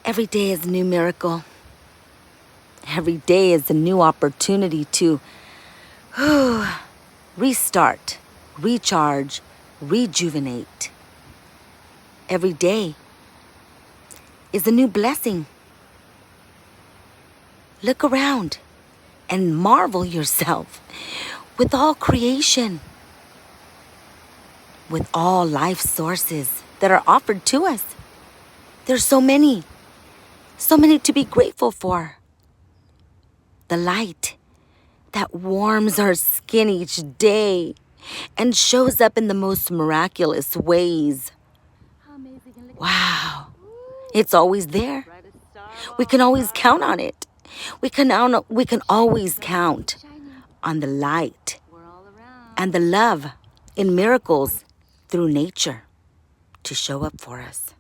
Every day is a new miracle. Every day is a new opportunity to restart, recharge, rejuvenate. Every day is a new blessing. Look around and marvel yourself with all creation, with all life sources that are offered to us. There's so many to be grateful for. The light that warms our skin each day and shows up in the most miraculous ways. Wow, it's always there. We can always count on it. We can always count on the light and the love in miracles through nature to show up for us.